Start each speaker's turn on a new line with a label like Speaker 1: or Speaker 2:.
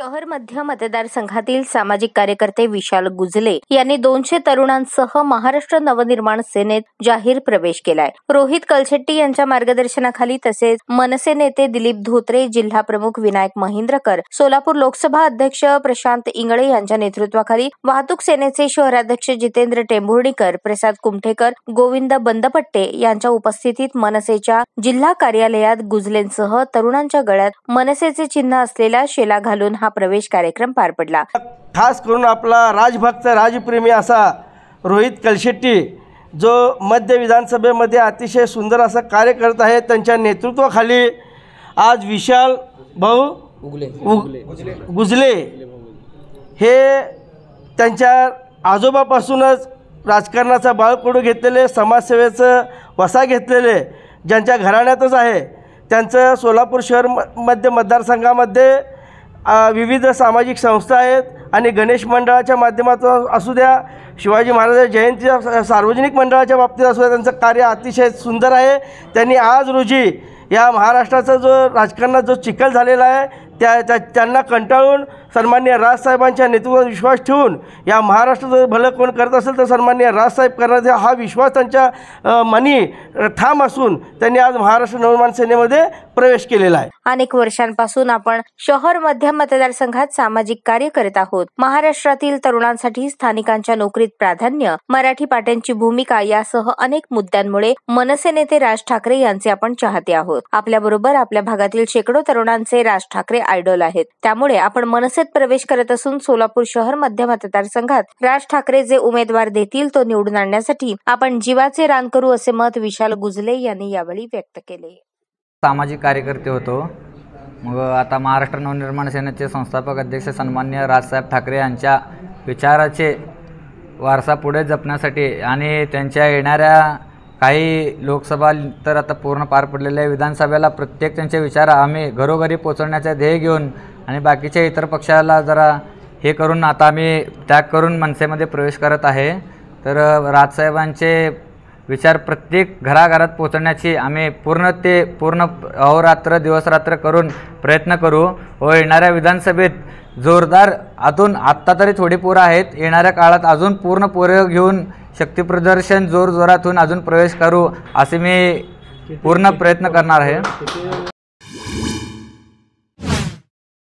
Speaker 1: शहर मध्य मतदारसंघातील सामाजिक कार्यकर्ते विशाल गुजले यांनी 200 तरुणांसह महाराष्ट्र नवनिर्माण सेनेत जाहीर प्रवेश केलाय। रोहित कलशेट्टी यांच्या मार्गदर्शनाखाली तसेच मनसे नेते दिलीप धोत्रे, जिल्हा प्रमुख विनायक महिंद्रकर, सोलापूर लोकसभा अध्यक्ष प्रशांत इंगळे यांच्या नेतृत्वाखाली वाहतूक सेनेचे शहराध्यक्ष जितेंद्र टेंभुर्णीकर, प्रसाद कुमठेकर, गोविंद बंदपट्टे यांच्या उपस्थितीत मनसेच्या जिल्हा कार्यालयात गुजलेंसह तरुणांच्या गळ्यात मनसेचे चिन्ह असलेला शेला घालून हा प्रवेश कार्यक्रम पार पडला।
Speaker 2: खास करून आपला राजभक्त राजप्रेमी असा रोहित कलशेट्टी जो मध्य विधानसभेमध्ये अतिशय सुंदर असं कार्य करत आहे, त्यांच्या नेतृत्वाखाली आज विशाल भाऊ गुजले हे त्यांच्या आजोबापासूनच राजकारणाचा बाळकडू घेतलेले, समाजसेवेचं वसा घेतलेले, ज्यांच्या घराण्यातच आहे, त्यांचं सोलापूर शहर मध्य मतदारसंघामध्ये विविध सामाजिक संस्था आहेत आणि गणेश मंडळाच्या माध्यमातून असू द्या, शिवाजी महाराज जयंती सार्वजनिक मंडळाच्या बाबतीत असू द्या, त्यांचं कार्य अतिशय सुंदर आहे। त्यांनी आज रोजी या महाराष्ट्राचा जो राजकारणात जो चिखल झालेला आहे त्यांना कंटाळून सन्माननीय राजसाहेबांच्या नेतृत्वावर विश्वास ठेवून या महाराष्ट्राचं भलं कोण करत असेल तर सन्माननीय राजसाहेब करण्याचा हा विश्वास त्यांच्या मनी ठाम असून त्यांनी आज महाराष्ट्र नवनिर्माण सेनेमध्ये प्रवेश केलेला आहे।
Speaker 1: अनेक वर्षांपासून आपण शहर मध्य मतदारसंघात सामाजिक कार्य करत आहोत। महाराष्ट्रातील तरुणांसाठी स्थानिकांच्या नोकरीत प्राधान्य, मराठी पाट्यांची भूमिका यासह अनेक मुद्द्यांमुळे मनसे नेते राज ठाकरे यांचे आपण चाहते आहोत। आपल्याबरोबर आपल्या भागातील शेकडो तरुणांचे राज ठाकरे आयडॉल आहेत। त्यामुळे आपण मनसेत प्रवेश करत असून सोलापूर शहर मध्य मतदारसंघात राज ठाकरे जे उमेदवार देतील तो निवडून आणण्यासाठी आपण जीवाचे रान करू, असे मत विशाल गुजले यांनी यावेळी व्यक्त केले।
Speaker 3: सामाजिक कार्यकर्ते होतो, मग आता महाराष्ट्र नवनिर्माण सेनेचे संस्थापक अध्यक्ष सन्माननीय राजसाहेब ठाकरे यांच्या विचाराचे वारसा पुढे जपण्यासाठी आणि त्यांच्या येणाऱ्या काही लोकसभा तर आता पूर्ण पार पडलेल्या विधानसभेला प्रत्येक त्यांचे विचार आम्ही घरोघरी पोहोचवण्याचे ध्येय घेऊन आणि बाकीच्या इतर पक्षाला जरा हे करून आता आम्ही त्याग करून मनसेमध्ये प्रवेश करत आहे। तर राजसाहेबांचे विचार प्रत्येक घराघरात पोहोचण्याची आम्ही पूर्ण अहोरात्र दिवसरात्र करून प्रयत्न करू व येणाऱ्या विधानसभेत जोरदार आत्ता तरी थोडी पोरं आहेत, येणाऱ्या काळात अजून पूर्ण पोरं घेऊन शक्तिप्रदर्शन जोरजोरातून अजून प्रवेश करू असे मी पूर्ण प्रयत्न करणार आहे।